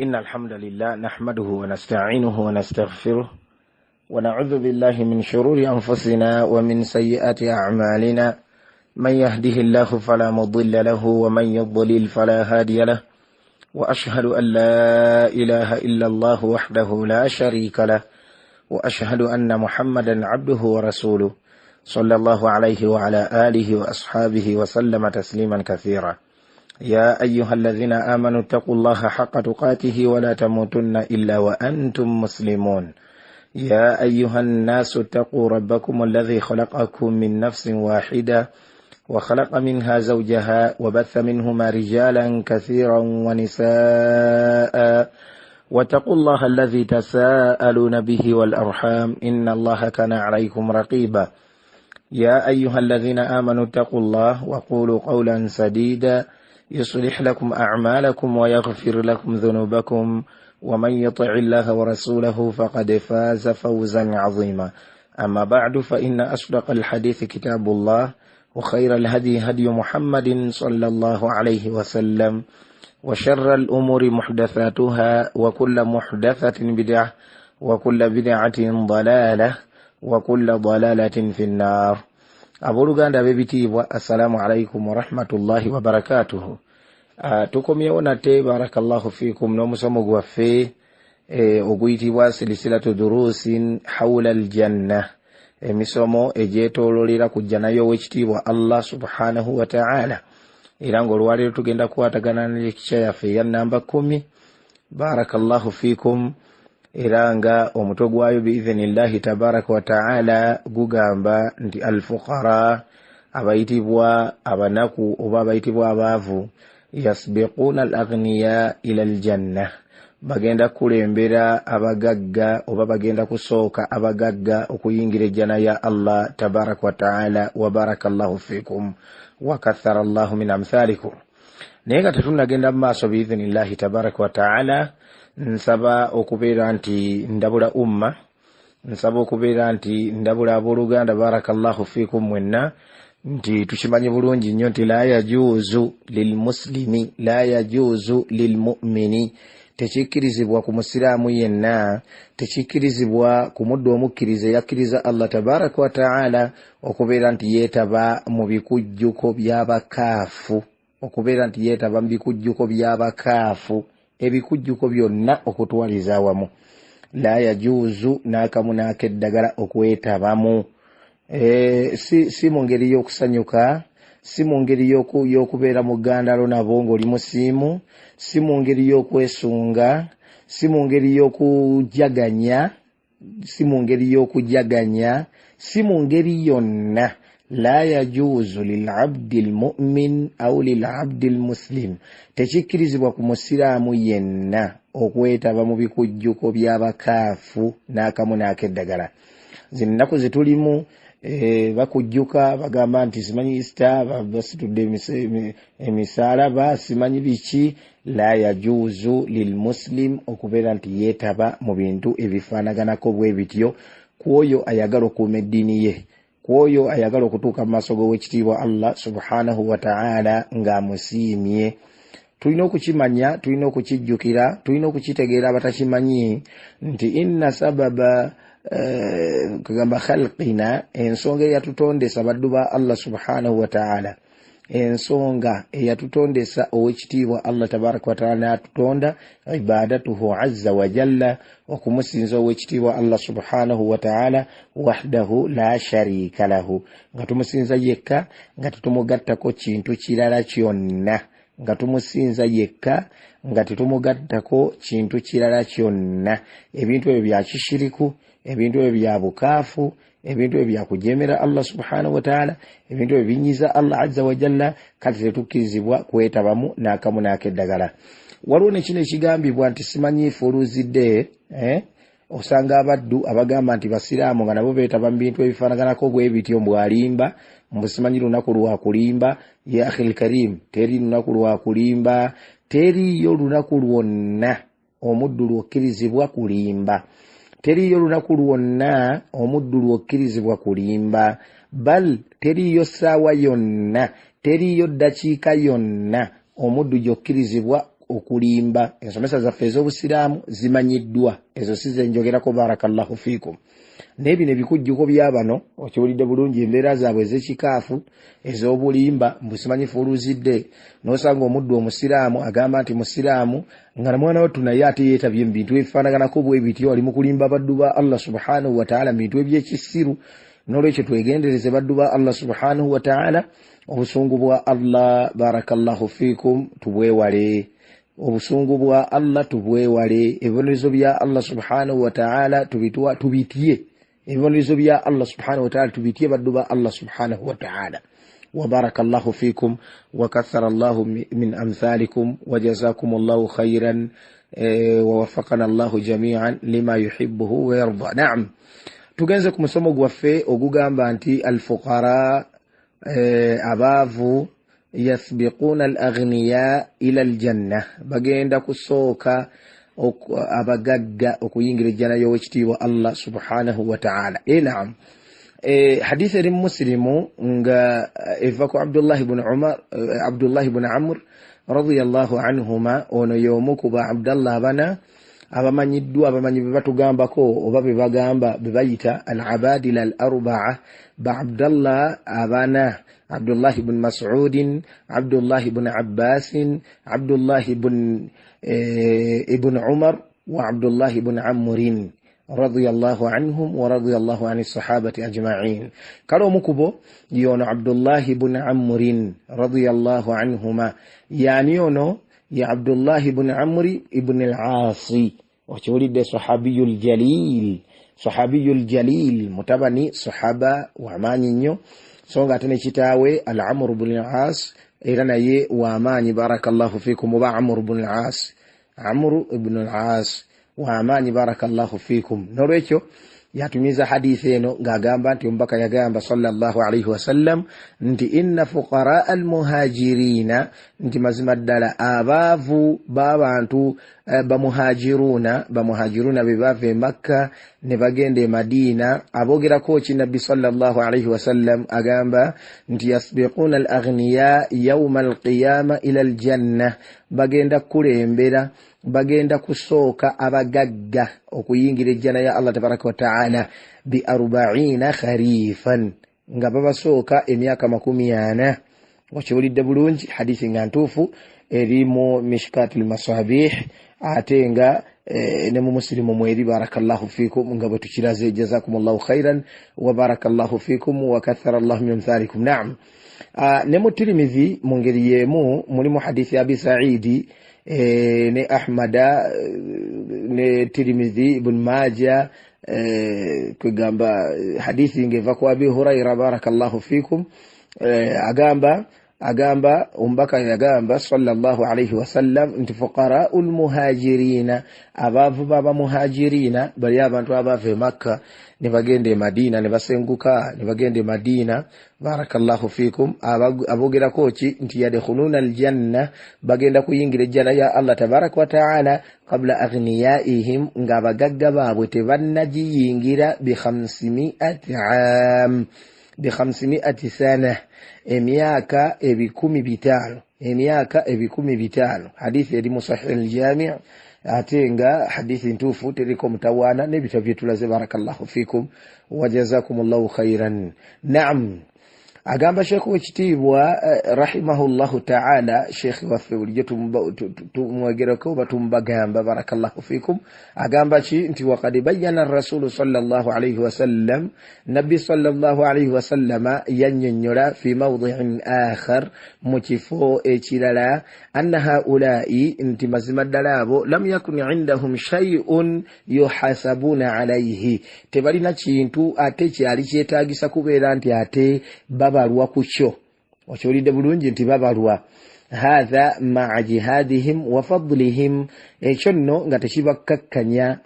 إن الحمد لله نحمده ونستعينه ونستغفره ونعوذ بالله من شرور أنفسنا ومن سيئات أعمالنا من يهده الله فلا مضل له ومن يضلل فلا هادي له وأشهد أن لا إله إلا الله وحده لا شريك له وأشهد أن محمدا عبده ورسوله صلى الله عليه وعلى آله وأصحابه وسلم تسليما كثيرا. يا أيها الذين آمنوا اتقوا الله حق تقاته ولا تموتن إلا وأنتم مسلمون. يا أيها الناس اتقوا ربكم الذي خلقكم من نفس واحدة وخلق منها زوجها وبث منهما رجالا كثيرا ونساء واتقوا الله الذي تساءلون به والأرحام إن الله كان عليكم رقيبا. يا أيها الذين آمنوا اتقوا الله وقولوا قولا سديدا يصلح لكم أعمالكم ويغفر لكم ذنوبكم ومن يطع الله ورسوله فقد فاز فوزا عظيما. أما بعد فإن أصدق الحديث كتاب الله وخير الهدي هدي محمد صلى الله عليه وسلم وشر الأمور محدثاتها وكل محدثة بدعة وكل بدعة ضلالة وكل ضلالة في النار. Abuluganda bebitibwa assalamu alaikum wa rahmatullahi wa barakatuhu. Tukomyewo nate barakallahu fikum n'omusomo gwaffe oguyitibwa silsilatu durusin hawla aljanna, emisomo egyetoololera kujja nayo w'ekitiibwa Allah subhanahu wa ta'ala. Era ng'olwaleero tugenda kukwatagana n'ekikya yaffe eya namba 10 barakallahu fikum, era nga omutwe gwayo biidhinillahi tabaraka wa ta'ala gugamba nti alfuqara, abayitibwa abanaku oba abayitibwa abaavu, yasbiquna alaghniya ila aljanna, bagenda kulembera abagagga oba bagenda kusooka abagagga okuyingira ejjana ya Allah tabaraka wa ta'ala. wa barakallahu fikum wa kathara Allahu min amthalikum. Naye nga tetunnagenda mu maaso biidhinillahi tabaraka wa ta'ala, nsaba okubeera nti ndabula umma, nsaba okubeera nti ndabula abooluganda barakallahu fikum mwenna, nti tukimanyi bulungi nnyo nti la yajuuzu lilmuslimi la yajuuzu lilmu'mini, tekikkirizibwa ku musiraamu yenna, tekikkirizibwa ku muddu omukkiriza yakkiriza Allah tabaraka wa ta'ala okubeera nti yeetaba mu bikujjuko by'abakaafu, okubeera nti yeetaba mu bikujjuko by'abakaafu, ebikujjuko byonna okutwaliza awamu. La yajuuzu n'akamu n'akeddagala okwetabamu. Si mu ngeri y'okusanyuka, si mu ngeri y'okubeera mu ggandalo nabo ng'oli musiimu, si mu ngeri y'okwesunga, si mu ngeri y'okujaganya, si mu ngeri y'okujaganya, si mu ngeri yonna. La yajuuzu lil'abdi almu'min aw lil'abdi almuslim, tekikkirizibwa ku musiraamu yenna okwetaba mu bikujjuko by'abakaafu n'akamu n'akeddagala. Zino ennaku zitulimu bakujjuka bagamba nti simanyi Easter, basitudde emisaalaba, simanyi biki. La yajuuzu lilmuslim okubeera nti yeetaba mu bintu ebifaanaganako bwe bityo kwoyo ayagala okuuma eddiini ye, kwoyo ayagala okutuuka mu maaso g'owekitiibwa Allah subhanahu wa ta'ala ng'amusiimye. Tulina okukimanya, tulina okukijjukira, tulina okukitegeera abatakimanyi nti inna sababa kugamba khalqina, ensonga eyatutondesa baddu ba Allah subhanahu wa ta'ala, ensonga eyatutondesa owekitiibwa Allah tabaraka wa ta'ala n'atutonda, ibadatuhu azza wa jalla, okumusinza owekitiibwa Allah subhanahu wa ta'ala wahdahu la sharika lahu, nga tumusinza yekka nga tetumugattako kintu kirala kyonna, nga tumusinza yekka nga tetumugattako kintu kirala kyonna. Ebintu ebyo bya kishiriku, ebintu ebyo bya bukaafu, ebintu ebyo bya kujemera Allah subhanahu wa ta'ala, ebintu ebyo binyiza Allah azza wa jalla, kati tetukkirizibwa kwetabamu n'akamu n'akeddagala. Waliwo ne kino ekigambibwa nti simanyiifu oluzidde, osanga abaddu abagamba nti basiraamu nga nabo beetaba mu bintu ebifaanaganako bwe bityo, mbwalimba mbusimanyi lunaku lwa kulimba. Ya akhil karim, teri lunaku lwa kulimba, teriyo lunaku lwonna omuddu lwokkirizibwa kulimba, teriyo lunaku lwonna omuddu lwokkirizibwa kulimba, bal teriyo ssaawa yonna, teriyo ddakiika yonna omuddu gyokkirizibwa okulimba ensomesa zaffe ez'obusiraamu zimanyiddwa ezo size njogerako barakallahu fikum n'ebyo ne bikujjuko byabano okiwulidde bulungi embeera zaabwe ez'ekikaafu ez'obulimba mbusimanyifu oluzidde n'osanga omuddu omusiraamu agamba nti musiraamu nga na mwana wattu naye ate yeetabye mu bintu ebifaanaganako bwe bityo ali mu kulimba baddu ba Allah subhanahu wa ta'ala mu bintu eby'ekisiru n'olwekyo twegendereze baddu ba Allah subhanahu wa ta'ala obusungu bwa Allah barakallahu fikum tubwewale obusungu bwa Allah tubwewale ebibonerezo bya Allah subhanahu wa ta'ala tubitye ebibonerezo bya Allah subhanahu wa ta'ala tubitye baddu ba Allah subhanahu wa ta'ala وبارك الله فيكم وكثر الله من أمثالكم وجزاكم الله خيرا ووفقنا الله جميعا لما يحبه ويرضى. نعم tugenze ku musomo gwaffe ogugamba nti alfuqara abaavu yasbiquna al-aghniya ila al-janna bagenda kusooka abagagga okuyingira ejjana y'owekitiibwa Allah subhanahu wa ta'ala. Naam حديث المسلم إفاكو عبد الله بن عمرو رضي الله عنهما ونيومك عبد الله بنا abamanyi bebatugambako oba bebagamba bebayita al-abadila al-arba'a ba Abdallah abana Abdullah ibn Mas'ud, Abdullah ibn Abbas, Abdullah ibn Umar wa Abdullah ibn Amr رضي الله عنهم ورضي الله عن الصحابة أجمعين. قالوا مكبو يون عبد الله بن عمرو رضي الله عنهما يعني يونو يا عبد الله بن عمرو بن العاص وتولد صحابي الجليل متبني صحابة وعماني نيو سونغا تنشتاوي العمر بن العاص إيرانا يه وعماني بارك الله فيكم وبا عمرو بن العاص عمرو بن العاص وعماني بارك الله فيكم. نوريكو yatumiza hadithi eno ngagamba nti mbaka yagamba sallallahu alayhi wasallam nti inna fuqara almuhajirina nti mazima ddala abaavu b'abantu bamuhajiruna bebave Makka ne bagende Madina abogerako ki nabbi sallallahu alayhi wasallam agamba nti yasbiquna al-aghniya yawma al-qiyama ila al-janna bagenda kulembera bagenda kusooka abagagga okuyingira ejjana ya Allah tabaraka wa ta'ala bi 40 kharifan nga babasooka emyaka 40. wakiwulidde bulungi hadithi nga ntuufu erimu mishkatul masabih ate nga ne mu muslimu mweri barakallahu fikum nga bwe tukiraze jazakumullahu khairan wa barakallahu fikum wa kathara Allah min amthalikum. Na'am ne mu Tirmidhi mu ngeri yemu mulimu hadithi Abi Sa'idi ne Ahmada ne Tirmidhi ibn Majah kugamba hadithi ngeva kwa Abi Hurairah barakallahu fikum agamba umbaka yagamba sallallahu alayhi wasallam nti fuqara'ul muhajirina abavu baba muhajirina bali abantu abave Makka ne bagende Madina ne basenguka ne bagende Madina barakallahu fikum abogera kochi nti yadkhuluna aljanna bagenda kuyingira ejjana ya Allah tabaraka wa ta'ala qabla aghniyaihim nga bagagga babwe tebannagiyingira bi 500 sana emyaka ebikumi bitano. hadithi eri mu sahih al-jami' atenga hadithi ntufu teriko mutawana nebita byetulaze barakallahu fikum wa jazakumullahu khairan. Naam agamba Sheikh wekitiibwa rahimahullahu ta'ala Sheikh waffe bulijjo tumwegerako batumbagamba barakallahu fikum agamba ki nti waqad bayyana ar-rasul sallallahu alayhi wasallam nabbi sallallahu alayhi wasallama yannyonnyola fi mawdi'in akhar mu kifo ekirala anna haula'i nti mazima ddala abo lam yakun indahum shay'un yuhasabuna alayhi tebalina kintu ate kyali kyetaagisa kubeera nti ate babalwa kukyo. okiwulidde bulungi nti babalwa hadha ma'a jihadihim wa fadlihim ekyo nno nga tekibakkakkanya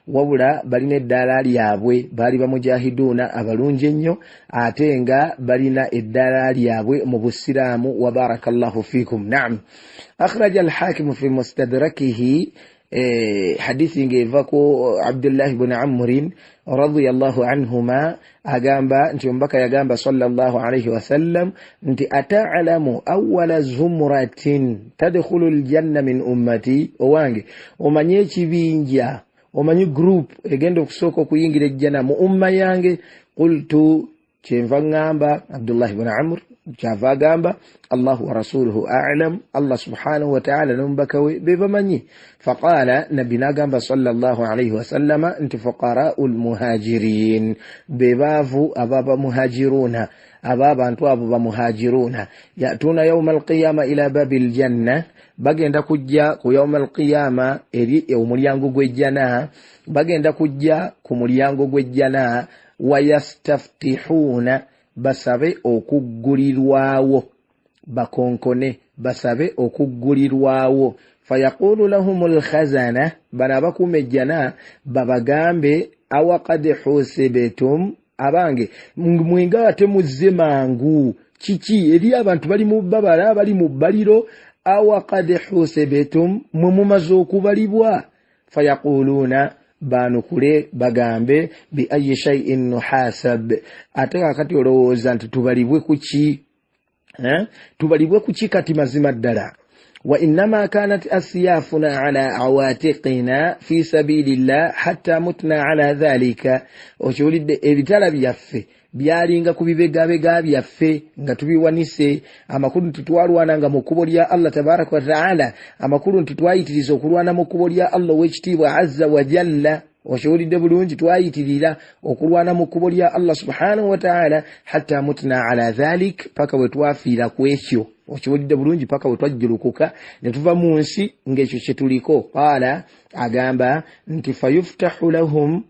wabula balina eddaala lyabwe baali bamujahiduuna abalungi ennyo ate nga balina eddaala lyabwe mu busiraamu wa barakallahu fikum. Naam akhraja al-hakim fi mustadrakihi hadithi ngevako Abdullah ibn Amr radiyallahu anhuma agamba nti mbaka yagamba sallallahu alayhi wasallam nti ata'lamu awwala zumratin tadkhulu aljanna min ummati owange omanye kibinja omanyi group egenda okusooka okuyingira ejjana mu umma yange qultu kyenva ngamba Abdullah ibn Amr kyava agamba Allah wa rasuluhu a'lam Allah subhanahu wa ta'ala numbakawe bebamanyi faqala nabina gamba sallallahu alayhi wa sallama inti fuqara'ul muhajirin bebavu ababa muhajiruna ababa antu abo ba muhajiruna yatuna yawmal qiyama ila babil janna bagenda kujja ku yawmal qiyama eri omulyango gw'ejjana bagenda kujja ku mulyango gw'ejjana wayastaftihuna basabe okuggulirwawo bakonkone basabe okuggulirwawo fayaqulu lahumul khazana bana bakumejjana babagambe awaqad husibetum abange mwinga ate muzze mangu kiki eri abantu bali mu babala bali mu baliro awaqad husibetum mumaze okubalibwa fayaquluna banukule bagambe bi ayi shay'in nuhasab ataka kati olowooza nti tubalibwe kuki tubalibwe kuki kati mazima ddala wa innama kanat asyafuna ala awatiqina fi sabilillah hatta mutna ala dhalika okiwulidde ebitala byaffe byalinga ku bibegabega byaffe nga tubiwanise amakulu nti twalwananga mu kkubo lya Allah tabaraka wa taala amakulu nti twayitiriza okulwana mu kkubo lya Allah w'ekitiibwa azza wa jalla okiwulidde bulungi twayitirira okulwana mu kkubo lya Allah subhanahu wa taala hatta mutna ala dhalik paka we twafiira ku ekyo okiwulidde bulungi paka we twajjulukuka ne tuva mu nsi ng'ekyo kye tuliko qala agamba nti fayuftahu lahum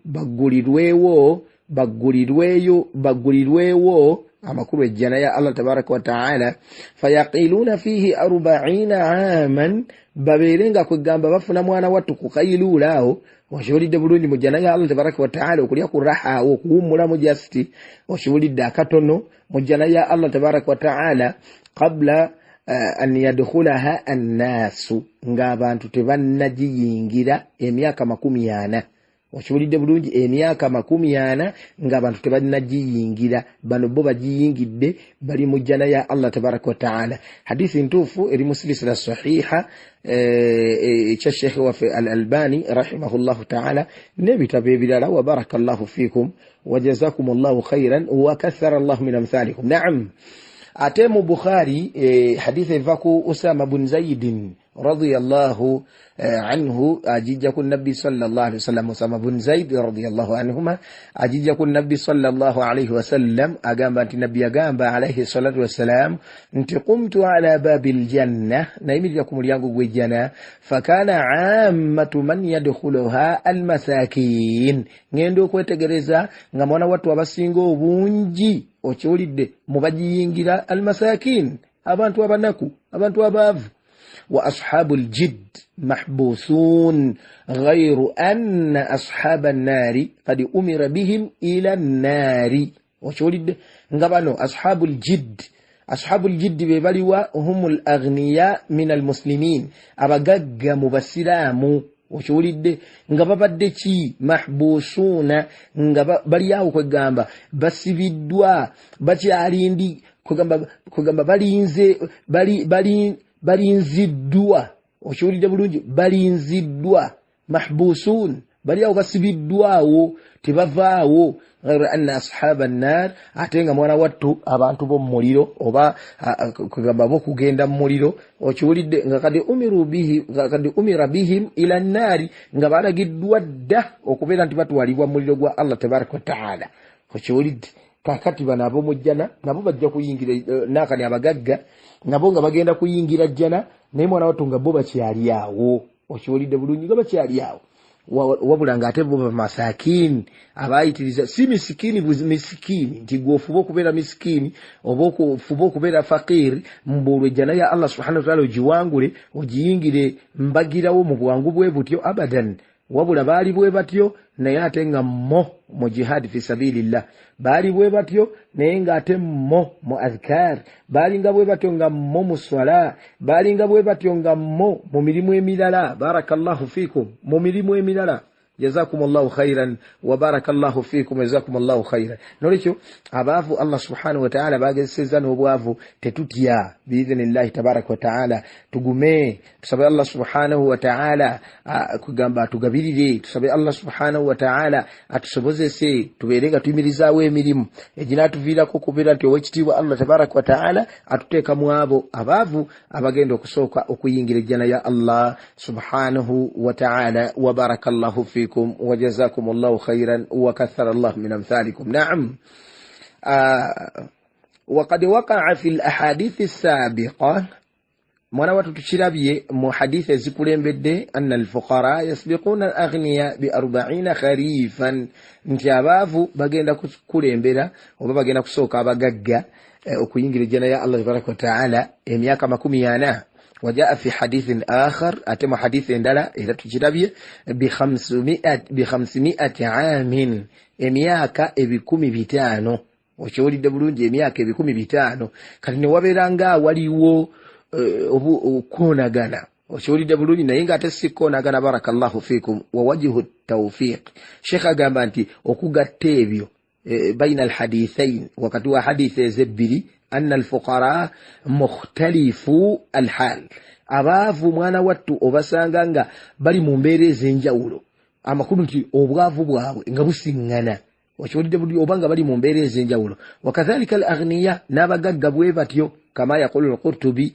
bagulirweyo amakulu ejjana ya Allah tabaraka wa taala fayaqiluna fihi 40 aaman baberenga kwegamba bafuna mwana wattu ku kayiluulaawo okiwulidde bulungi mu jjana ya Allah tabaraka wa taala okulya ku rahaawo okuwummulamu jasiti okiwulidde akatono mu jjana ya Allah tabaraka wa taala qabla an yadkhulaha annaasu ng'abantu tebannagiyingira emyaka 40 okiwulidde bulungi emyaka 40 ng'abantu tebannagiyingira bano bo bagiyingidde bali mu jjana ya Allah tabaraka wa taala hadithi ntuufu eri mu silsila sahiha ekya Sheikh waffe al-Albani rahimahullahu taala n'ebitabo ebirala wa barakallahu fikum wa jazakumullahu khairan wa kathara Allahu min amthalikum na'am ate mu Bukhari hadithi evaku Usama bin Zaid radiyallahu anhu ajija ku nabbi sallallahu alayhi wasallam Usama bin Zaid radiyallahu anhuma ajija ku nabbi sallallahu alayhi wasallam agamba nti nabbi agamba alayhi salatu wassalam nti qumtu ala babil janna nayimirira ku mulyango gw'ejjana fakana ammatu man yadkhuluha almasakin ngendo okwetegereza nga mwana wattu abasinga obungi okiwulidde mubagiyingira almasakin abantu abanaku abantu abaavu wa ashabul jidd محبوسون غير أن أصحاب النار قد أمر بهم إلى النار وشولد نغبانو أصحاب الجد ببالوا هم الأغنياء من المسلمين أبغاق مبسلام وشولد ngababadde ki mahbusuna ngabaliyawo kwegamba basibidwa bakyalindi kwegamba balinziddwa okiwulidde bulungi balinziddwa mahbusun bali awo basibiddwawo tebavaawo ghayra anna ashaba an-nar atenga mwana wattu abantu bo muliro oba kugamba bo kugenda mu muliro okiwulidde nga kadi umira bihim ila an-nar nga balagiddwa dda okubeera nti batwalibwa mu muliro gwa Allah tabaraka wa taala okiwulidde kakati bano ab'omujjana nabo bajja kuyingira nakani abagagga nabo nga bagenda kuyingira jjana naye mwana wattu nga bo bakyali awo okiwulidde bulungi nga bakyali awo wabula ng'ate bo bamasakini abayitiriza si misikini misikini nti gwofuba okubeera misikini oba okufuba okubeera fakiri mbulwa ejjana ya Allah subhanahu wa ta'ala ogiwangule ogiyingire mbagirawo mu bwangu bwe butyo abadan wabula baali bwe batyo naye ate nga mo mu jihad fi sabilillah, baali bwe batyo naye nga ate mo mu adhkar, baali nga bwe batyo nga mo mu swala, baali nga bwe batyo nga mo mu mirimu emirala. Barakallahu fikum, mu mirimu emirala. Jazakumullahu khairan wa barakallahu fikum, jazakumullahu khairan. Nolekyo abaavu Allah subhanahu wa ta'ala bagezeseza n'obwavu tetutya biidhnillahi tabaraka wa ta'ala. Tugume tusabe Allah subhanahu wa ta'ala kugamba tugabirire, tusabe Allah subhanahu wa ta'ala atusobozese tuberenga tuyimirizaawo emirimu eginatuviirako kubeera nti owekitiibwa Allah tabaraka wa ta'ala atuteeka mu abo abaavu abagenda okusooka okuyingira ejjana ya Allah subhanahu wa ta'ala. Wa barakallahu fikum وجزاكم الله خيرا وكثر الله من أمثالكم. نعم. وقد وقع في الأحاديث السابقة mwana watu tuchirabye mu hadith ezikulembedde anna al-fuqara yasbiquna al-aghniya bi 40 kharifan, nti abaavu bagenda kulembera oba bagenda kusooka abagagga okuyingira ejjana ya Allah tabaraka wa ta'ala emyaka 40. وجاء في حديث آخر أتم حديث اندلا إذا تجربي ب500 عام emyaka 15 okyolidde bulungi emyaka 15 kati ne waberanga waliwo okwonagana okyolidde bulungi naye nga ate si kwonagana. Barakallahu fikum wa wajhu tawfiq. Sheikh agamba nti okugatta ebyo baina alhadithain wakati wa hadithi ezebbiri أن الفقراء مختلفو الحال. abaavu mwana wattu obasanga nga bali mu mbeera ez'enjawulo, amakulu nti obwavu bwabwe nga busiŋŋana, wakiwulidde buli obanga bali mu mbeera ez'enjawulo. Wakadhalika al-aghniya n'abagagga bwe batyo, kama yaqulu al-Qurtubi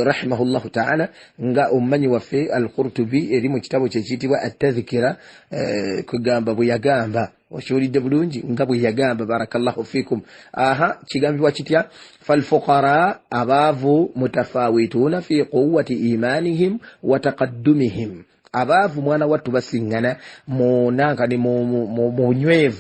rahimahullahu ta'ala, nga omumanyi waffe al-Qurtubi eri mu kitabo kye kiyitibwa at-Tadhkira kugamba bwe yagamba, wakiwulidde bulungi nga bwe yagamba. Barakallahu fikum. Kigambibwa kitya? falfuqara abaavu mutafawituna fi quwwati imanihim wa taqaddumihim. Abaavu mwana wattu basiŋŋana mu nankani mu nywevu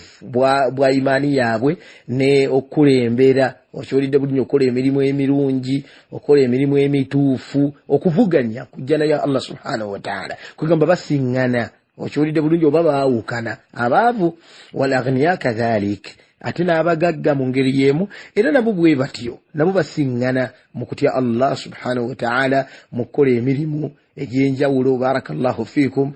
bwa imaani yaabwe ne okulembera, okyolidde bulungi okukola emirimu emirungi, okukola emirimu emituufu, okuvuganya kujjana ya Allah subhanahu wa ta'ala. Kugamba basiŋŋana, okyolidde bulungi oba baawukana abaavu. wal aghniya kadhalik, ate n'abagagga mu ngeri y'emu era nabo bwe batyo, nabo basiŋŋana mu kutya Allah subhanahu wa ta'ala mu kukola emirimu egy'enjawulo. Barakallahu fikum.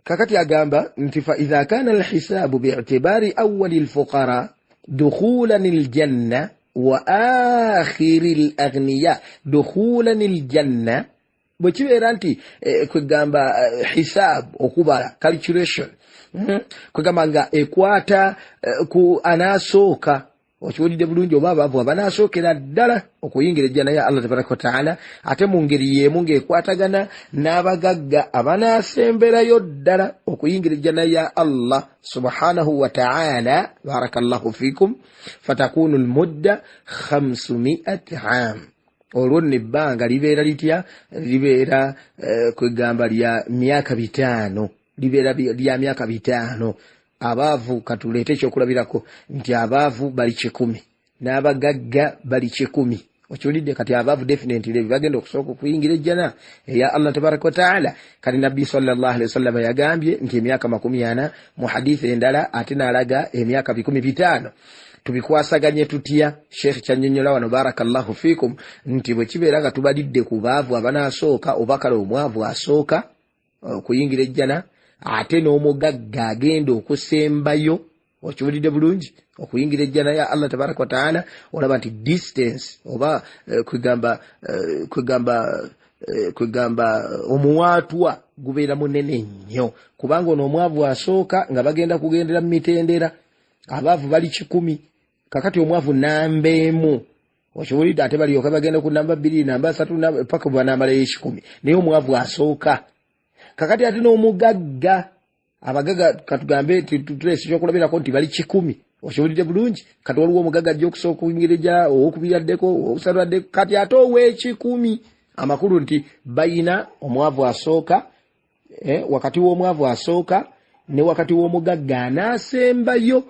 kakati agamba nti fa idha kana alhisabu bi'tibari awwali alfuqara dukhulan aljanna wa akhiri alaghniya dukhulan aljanna, bwe kibeera nti kwegamba hisab okubala calculation kwegamba nga ekwata ku anaasooka, okiwulidde bulungi oba abaavu abanaasookera ddala okuyingira ejjana ya Allah tabaraka wa ta'ala, ate mu ngeri y'emu ng'ekwatagana n'abagagga abanaasemberayo ddala okuyingira ejjana ya Allah subhanahu wa ta'ala. Barakallahu fikum. fatakunu almudda 500 am. olwo nebbanga libeera litya? Libeera kwegamba lya myaka 5, libeera lya myaka 5. abaavu katuleete ekyokulabirako nti abaavu bali 100 n'abagagga bali 100. okiwulidde? kati abaavu definitely bagenda okusooka okuyingira ejjana eya Allah tabaraka wa ta'ala. kati nabbi sallallahu alaihi wasallam yagambye nti emyaka 40 mu hadithi endala, ate n'alaga emyaka 15. tubikwasaganye tutya? Sheikh kyannyonnyola wano barakallahu fikum nti bwe kibeera nga tubalidde ku baavu abanaasooka oba kale omwavu asooka okuyingira ejjana, ate n'omugagga agenda okusembayo, okiwulidde bulungi, okuyingira ejjana ya Allah tabaraka wa ta'ala, olaba nti distance oba kwegamba omuwaatwa gubeera munene nnyo, kubanga ono omwavu asooka nga bagenda kugendera mu mitendera, abaavu bali 100. kakati omwavu namba emu, okiwulidde, ate balyoka bagenda ku namba 2 namba 3 paka banamalayo 10, naye omwavu asooka. kakati ate n'omugagga, abagagga katugambe tutulesi kyokulabirako nti bali 100, okiwulidde bulungi. kati waliwo omugagga ajja okusooka okuyingira ejjana, owokubiraddeko, owokusatuladdeko, kati ate ow'e10. amakulu nti bayina omwavu asooka, wakati w'omwavu asooka ne wakati w'omugagga anaasembayo,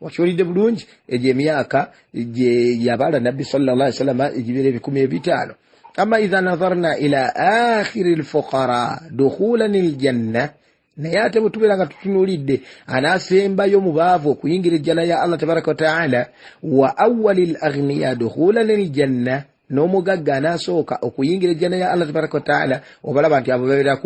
okiwulidde bulungi. egyo emyaka gye yabala nabbi sallallahu alaihi wasallam egibeera 15. أما إذا نظرنا إلى آخر الفقراء دخولا الجنة نياتي بتبلا كتنولد أنا سيمبا يوم بافو كوينجر الجنة يا الله تبارك وتعالى وأول الأغنياء دخولا الجنة nomu gagga nasooka okuyingira ejjana ya Allah tabaraka wa taala obalaba nti abo babera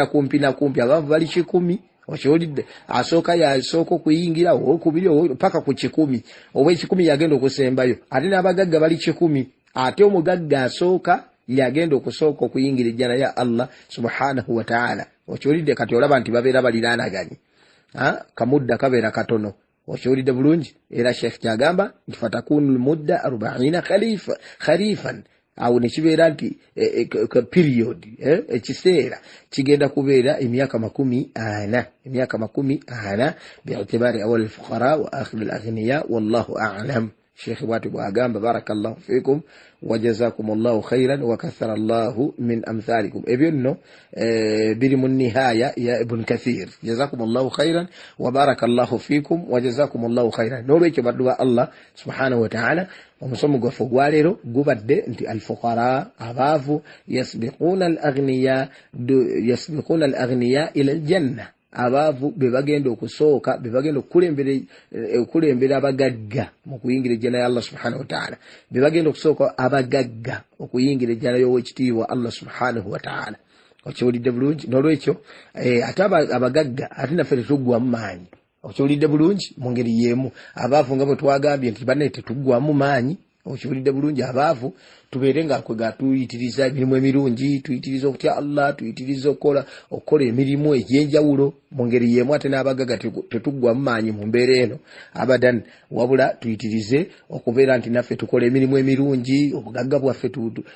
kumpi na kumpi abavu bali 10 okyolidde asooka yasooka okuyingira okubiri paka ku 10 oba 10 yagenda okusembayo ate n'abagagga bali 10 ate omugagga asooka yagenda okusooka okuyingira ejjana ya Allah subhanahu wa taala okyolidde kati olaba nti babera baliraanaganye kamudda kabera katono وشورد بلونج إلى شيخ جاغامبا فتكون المدة 40 خريفا au nechibera nti period ekiseera kigenda kubeera emyaka 40 bi'tibari awal al-fuqara wa akhir al-aghniya wallahu a'lam. شيخ واتب وأقام بارك الله فيكم وجزاكم الله خيرا وكثر الله من أمثالكم ابنه برم النهاية يا ابن كثير جزاكم الله خيرا وبارك الله فيكم وجزاكم الله خيرا نوريك بردوا الله سبحانه وتعالى ومسمى فواليرو قبد انت الفقراء أبافو يسبقون الأغنياء إلى الجنة abavu bebagenda okusooka bebagenda okulembera abagagga mu kuyingira ejjana ya Allah subhanahu wa ta'ala bebagenda okusooka abagagga okuyingira ejjana y'owekitiibwa Allah subhanahu wa ta'ala okiwulidde bulungi n'olwekyo ate abagagga ate naffe tetuggwamu maanyi okiwulidde bulungi mu ngeri yeemu abaavu nga bwe twagambye nti banne tetuggwamu maanyi okiwulidde bulungi abaavu tubeere nga tuyitiriza emirimu emirungi tuyitiriza okutya Allah tuyitiriza okukola emirimu egy'enjawulo mu ngeri yeemu ate n'abagagga tetuggwamu maanyi mu mbeera eno abadan wabula tuyitirize okubeera nti naffe tukola emirimu emirungi obugagga bwaffe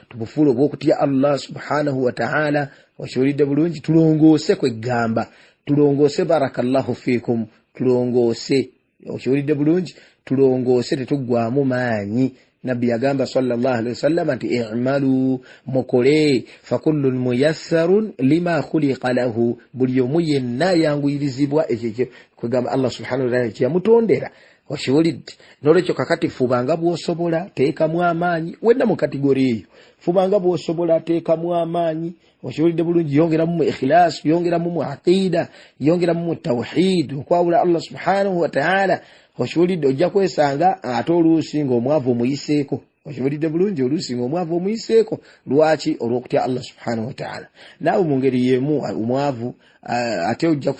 tubufuula obw'okutya Allah subhanahu wa ta'ala okiwulidde bulungi tulongoose kwegamba tulongoose barakallahu fiikum tulongoose okiwulidde bulungi tulongoose tetuggwamu maanyi Nabi yagamba sallallahu alaihi wasallam anti i'malu mukole fakullun muyassarun lima khuliqa lahu buli omu yenna yanguyirizibwa ekyo kwegamba Allah subhanahu wa ta'ala yamutondera oshiwulidde n'olwekyo kakati fubanga bw'osobola teekamu amaanyi wenna mu kategori eyo fubanga bw'osobola teekamu amaanyi oshiwulidde bulungi yongeramu mu ikhlas yongeramu mu aqida yongeramu mu tawhid okwawula Allah subhanahu wa ta'ala oshiwulidde ojja kwesanga ate oluusi ng'omwavu omuyiseeko oshiwulidde bulungi oluusi ng'omwavu omuyiseeko lwaki olw'okutya Allah subhanahu wa ta'ala naawe mu ngeri yeemu omwavu ate ojja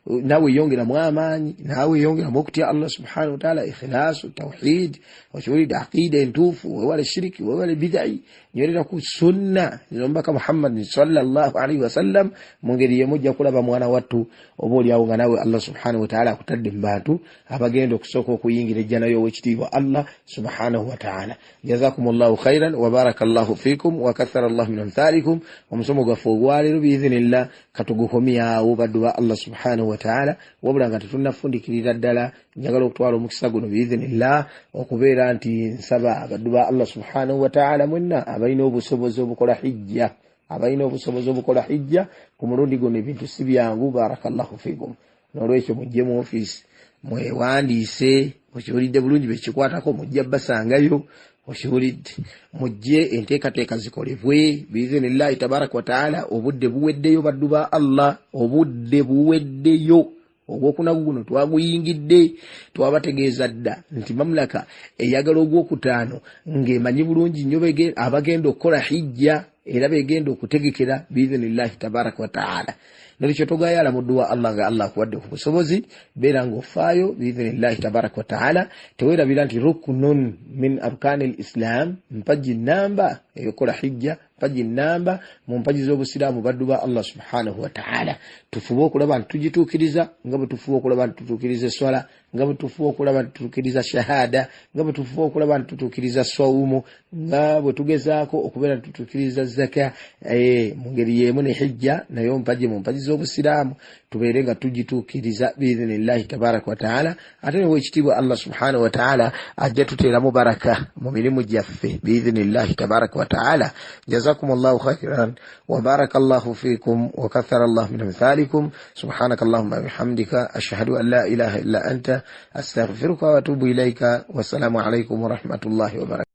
naawe yongeramu amaanyi naawe yongeramu okutya Allah subhanahu wa ta'ala ikhlas tawhid oshiwulidde aqida entuufu wewale shiriki wewale bidai nyorera ku sunna zombaka Muhammad sallallahu alaihi wasallam mu ngeri yeemu ojja kulaba mwana wattu oba oliawo nga naawe Allah subhanahu wa ta'ala akutadde mu bantu abagenda okusooka okuyingira ejjana y'owekitiibwa Allah subhanahu wa ta'ala. Jazakumullahu khairan wa barakallahu fikum wa kathara Allah min amthalikum. Omusomo gwaffe ogwaleero biidhinillah katugukomyawo baddu ba Allah subhanahu wa ta'ala wabula nga tetunnafundikirira ddala njagala okutwala omukisa guno biidhinillah okubeera nti nsaba baddu ba Allah subhanahu wa ta'ala mwenna abalina obusobozi obukola hijja ku mulundi guno ebintu si byangu barakallahu fikum. N'olwekyo mujje mu office mwewandiise okiwulidde bulungi bekikwatako mujja basangayo okiwulidde mujje enteekateeka zikolebwe biiznillahi tabaraka wa ta'ala obudde buweddeyo baddu ba Allah obudde buweddeyo ogwokunaku guno twaguyingidde twabategeeza dda nti mamlaka eyagala ogwokutaano ng'emanyi bulungi nnyo abagenda okukola hijja era begenda okutegekera biiznillahi tabaraka wa ta'ala. Nalicho togayala mu dua Allah nga Allah akuwadde obusobozi beera ng'ofaayo biidhnillahi tabaraka wa ta'ala teweerabira nti rukunun min arkanil islam mpagi namba eyokola hijja mpagi namba mu mpagi z'obusiraamu baddu ba Allah subhanahu wa ta'ala tufube okulaba nti tugituukiriza nga bwe tufuba okulaba nti tutuukiriza eswala nga bwe tufuba okulaba nti tutuukiriza shahada nga bwe tufuba okulaba nti tutuukiriza swawumu nga bwe tugezaako okubeera nti tutuukiriza zaka mu ngeri yeemu ne hijja nayo mpagi mu mpagi z'obusiraamu tubeere nga tugituukiriza biidhnillahi tabaraka wa ta'ala ate ne weekitiibwa Allah subhanahu wa ta'ala ajja tuteeramu baraka mu mirimu gyaffe biidhnillahi tabaraka wa ta'ala. Jazakumullahu khairan wa barakallahu fikum wa kathara Allah min amthalikum. Subhanakallahumma wa bihamdika ashhadu an la ilaha illa anta astaghfiruka wa atubu ilayka. Wassalamu alaykum wa rahmatullahi wa barakatuh.